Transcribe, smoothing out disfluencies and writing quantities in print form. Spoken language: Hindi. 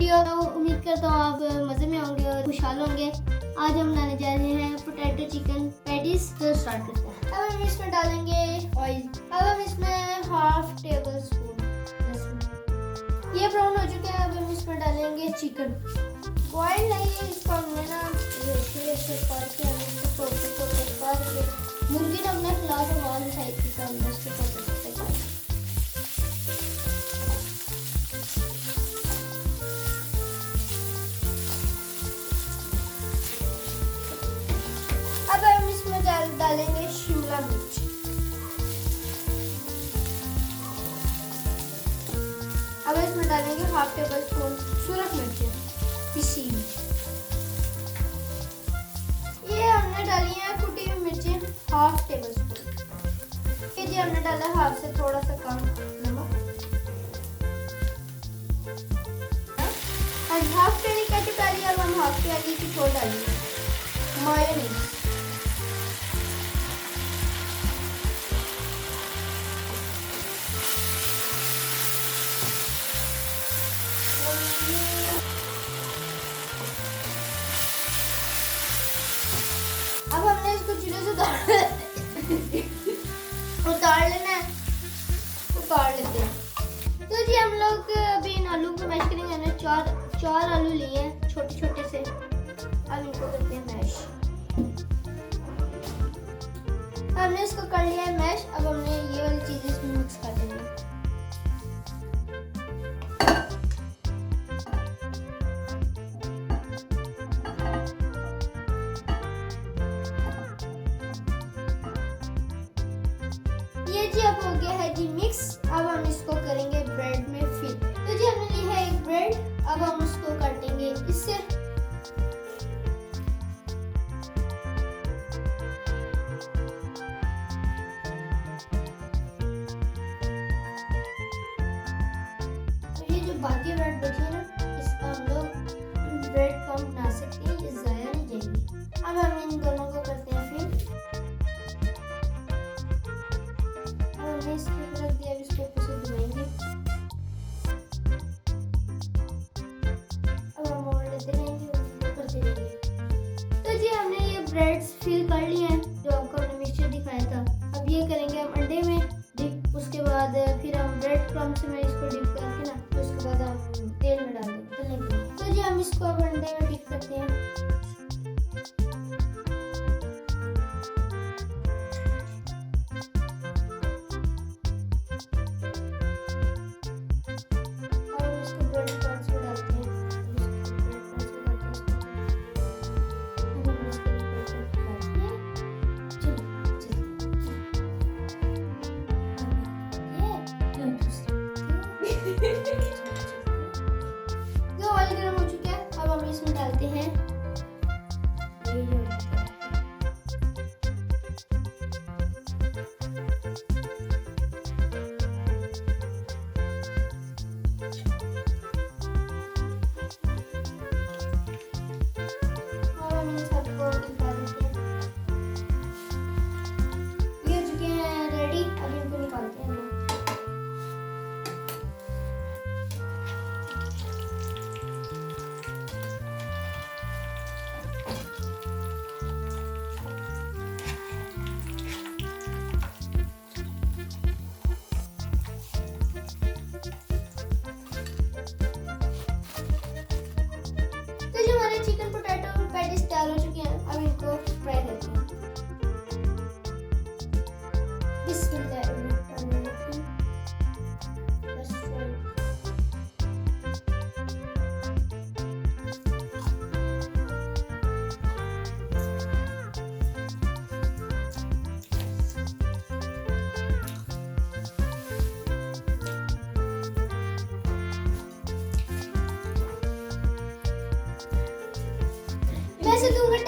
वीडियो। उम्मीद करता हूँ आप मज़े में होंगे और खुशहाल होंगे। आज हम बनाने जा रहे हैं पोटैटो चिकन पैटीज। तो स्टार्ट करते हैं। अब हम इसमें डालेंगे ऑयल। अब हम इसमें हाफ टेबल स्पून लहसुन, ये ब्राउन हो चुके हैं। अब हम इसमें डालेंगे चिकन। बॉयल नहीं है इसको, हमने ना करके मुर्गी ने अपने खिलाफ आवाज उठाई थी तो हमने इसके छोटे काटे। अब हम इसमें डालेंगे शिमला मिर्च। अब इसमें डालेंगे हाफ टेबल स्पून सूरख मिर्च पिसी। ये हमने डाली है कुटी हुई मिर्चें हाफ टेबल स्पून। ये जी हमने डाला हाफ से थोड़ा सा कम नमक और हाफ प्याली कटी डाली। अब हम हाफ प्याली की छोड़ डालेंगे मायोनीज। अब हमने इसको चूल्हे से उतार लेना है, उतार लेते हैं। तो जी हम लोग अभी इन आलू को मैश करेंगे। हमने चार आलू लिए हैं छोटे छोटे से। अब इनको करते हैं मैश। हमने इसको कर लिया है मैश। अब हमने ये वाली चीजें इसमें मिक्स कर देंगे। ये जी अब हो गया है जी मिक्स। अब हम इसको करेंगे ब्रेड में फिल। तो जी हमने ली है एक ब्रेड। अब हम उसको काटेंगे इससे। तो ये जो बाकी ब्रेड बची है ना, इसका हम लोग ब्रेड कम बना सकते हैं, ये ज़ाया नहीं जाएगी। अब हम इन दोनों को करते हैं फिल। इसके ऊपर रख दिया। इसको ऊपर धुएंगे। अब हम और लेते रहेंगे, करते रहेंगे। तो जी हमने ये ब्रेड्स फिल कर लिए हैं जो आपको हमने मिक्सचर दिखाया था। अब ये करेंगे हम अंडे में डिप। उसके बाद फिर हम ब्रेड क्रम्स में इसको डिप करके ना, तो उसके बाद हम तेल में डाल देंगे तलने के लिए। तो जी हम इसको अब अंडे में डिप करते हैं। जो ऑयल गर्म हो चुका है, अब हम इसमें डालते हैं चिकन पोटैटो पैटीज तैयार हो चुके हैं। अब इनको फ्राई करते हैं। बिस्मिल्लाहिर्रहमानिर्रहीम। मैं से दूंगा